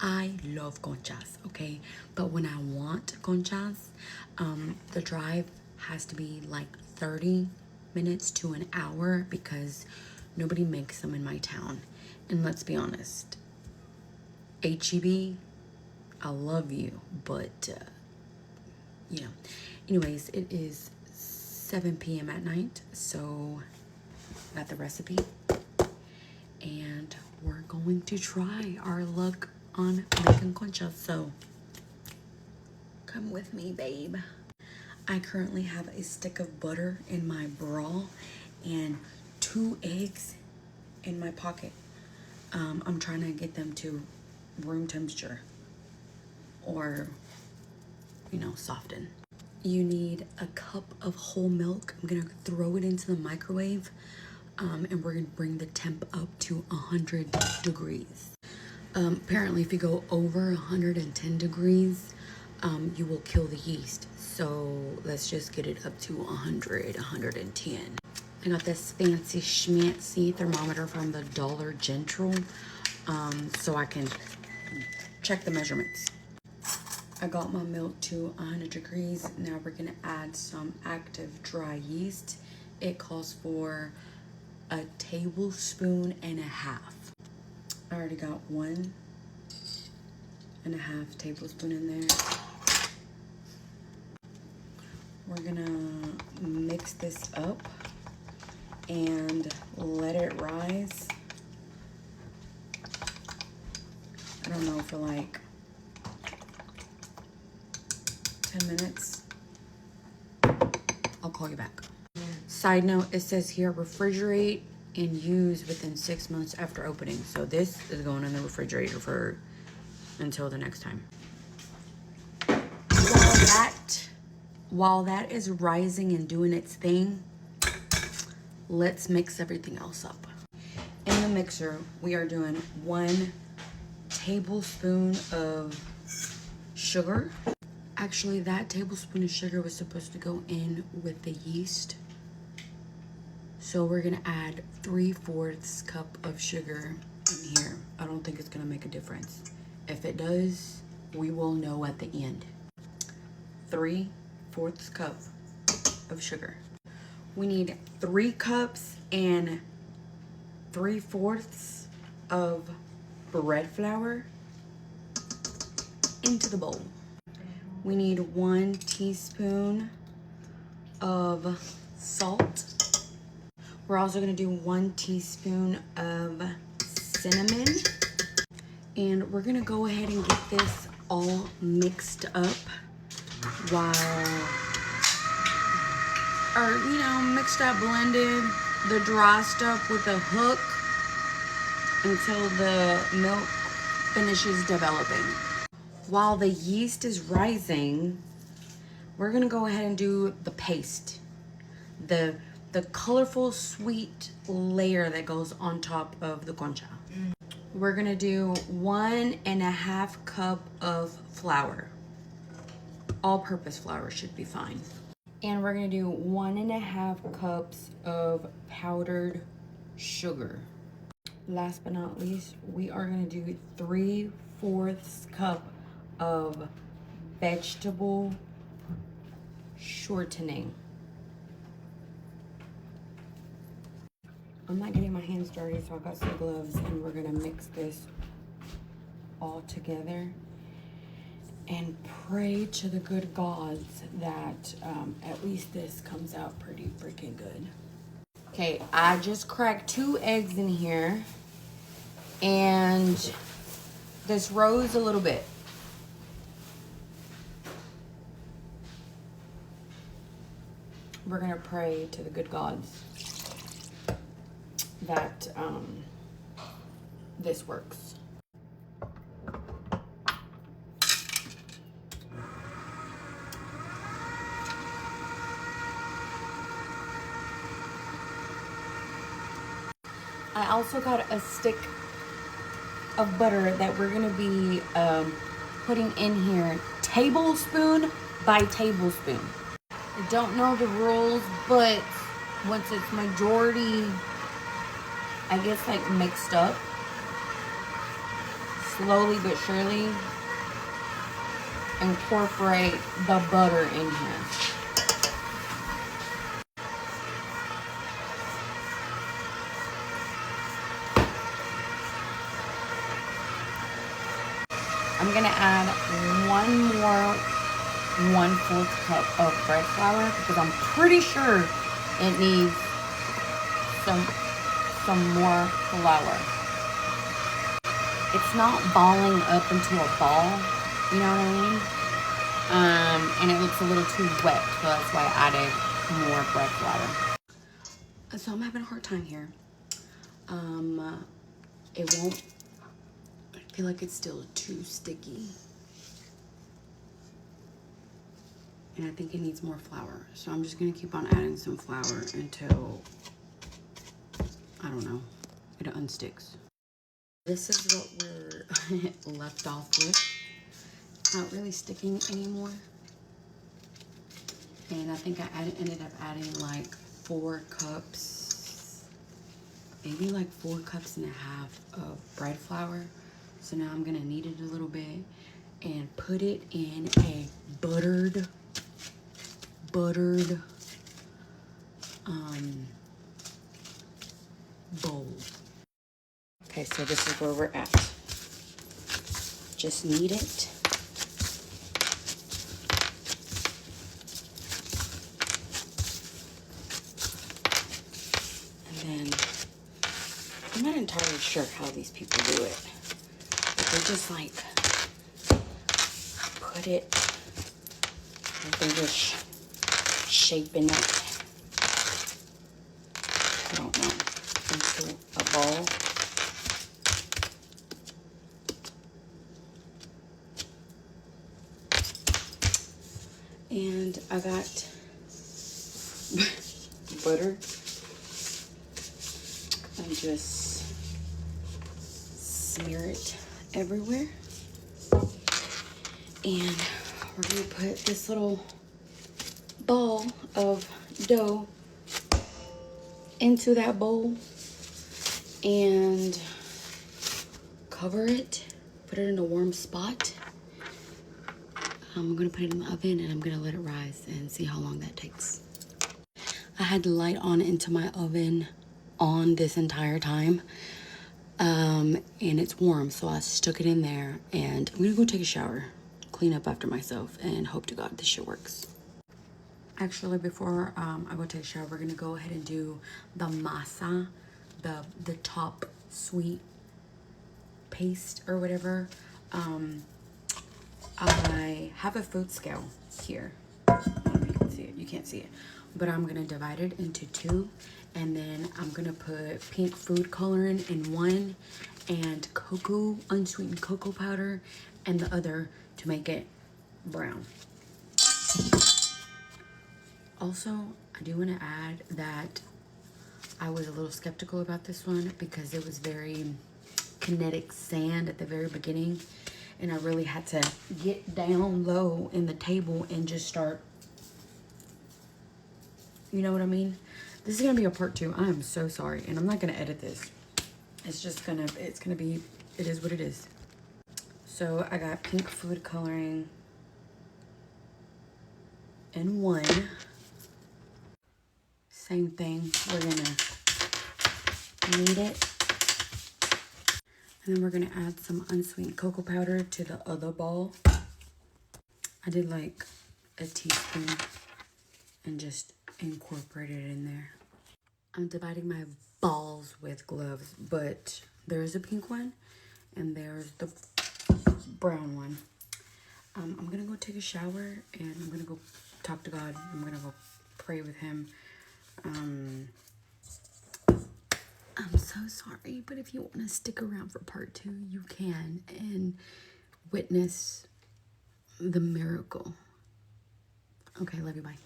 I love conchas, okay? But when I want conchas, the drive has to be like 30 minutes to an hour because nobody makes them in my town. And let's be honest, HEB, I love you, but yeah. Anyways, it is 7 p.m. at night, so got the recipe and we're going to try our luck on making conchas. So come with me, babe. I currently have a stick of butter in my bra and 2 eggs in my pocket. I'm trying to get them to room temperature or, you know, soften. You need a cup of whole milk. I'm gonna throw it into the microwave and we're gonna bring the temp up to 100 degrees. Apparently if you go over 110 degrees, you will kill the yeast. So let's just get it up to 100, 110. I got this fancy schmancy thermometer from the Dollar General, so I can check the measurements. I got my milk to 100 degrees. Now we're gonna add some active dry yeast. It calls for 1.5 tablespoons. I already got 1.5 tablespoons in there. We're gonna mix this up and let it rise. I don't know, for like 10 minutes. I'll call you back. Side note, it says here refrigerate and use within 6 months after opening. So this is going in the refrigerator for until the next time. While that is rising and doing its thing, let's mix everything else up. In the mixer, we are doing 1 tablespoon of sugar. Actually, that tablespoon of sugar was supposed to go in with the yeast. So we're gonna add 3/4 cup of sugar in here. I don't think it's gonna make a difference. If it does, we will know at the end. 3/4 cup of sugar. We need 3 cups and 3/4 of bread flour into the bowl. We need 1 teaspoon of salt. We're also gonna do 1 teaspoon of cinnamon. And we're gonna go ahead and get this all mixed up mixed up, blended, the dry stuff with a hook until the milk finishes developing. While the yeast is rising, we're gonna go ahead and do the paste. The colorful sweet layer that goes on top of the concha. We're gonna do 1.5 cup of flour. All-purpose flour should be fine. And we're gonna do 1.5 cups of powdered sugar. Last but not least, we are gonna do 3/4 cup of vegetable shortening. I'm not getting my hands dirty, so I got some gloves, and we're gonna mix this all together and pray to the good gods that at least this comes out pretty freaking good. Okay, I just cracked 2 eggs in here, and this rose a little bit. We're gonna pray to the good gods that this works. I also got a stick of butter that we're gonna be putting in here, tablespoon by tablespoon. I don't know the rules, but once it's majority, I guess, like mixed up, slowly but surely incorporate the butter in here. I'm gonna add one more 1/4 cup of bread flour because I'm pretty sure it needs some more flour. It's not balling up into a ball, you know what I mean? And it looks a little too wet, so that's why I added more bread flour. So I'm having a hard time here. It won't, I feel like it's still too sticky. And I think it needs more flour. So I'm just gonna keep on adding some flour until, I don't know, it unsticks. This is what we're left off with. It's not really sticking anymore. And I think I ended up adding like 4 cups, maybe like 4.5 cups of bread flour. So now I'm gonna knead it a little bit and put it in a buttered bowl. Okay, so this is where we're at. Just knead it. And then, I'm not entirely sure how these people do it, but they just like put it, like they're just shaping it, I don't know, into a ball. And I got butter. I just smear it everywhere. And we're gonna put this little ball of dough into that bowl and cover it, put it in a warm spot. I'm gonna put it in the oven and I'm gonna let it rise and see how long that takes. I had the light on into my oven on this entire time. And it's warm, so I stuck it in there and I'm gonna go take a shower, clean up after myself, and hope to God this shit works. Actually, before I go take a shower, we're gonna go ahead and do the masa, the top sweet paste or whatever. I have a food scale here. I don't know if you can see it. You can't see it. But I'm going to divide it into 2. And then I'm going to put pink food coloring in one and cocoa, unsweetened cocoa powder, and the other to make it brown. Also, I do want to add that I was a little skeptical about this one because it was very kinetic sand at the very beginning. And I really had to get down low in the table and just start, you know what I mean? This is gonna be a part 2. I am so sorry. And I'm not gonna edit this. It's gonna be, it is what it is. So I got pink food coloring in one. Same thing, we're gonna knead it. And then we're gonna add some unsweetened cocoa powder to the other ball. I did like a teaspoon and just incorporated it in there. I'm dividing my balls with gloves, but there's a pink one and there's the brown one. I'm gonna go take a shower and I'm gonna go talk to God. I'm gonna go pray with him. I'm so sorry, but if you want to stick around for part 2, you can and witness the miracle. Okay, love you, bye.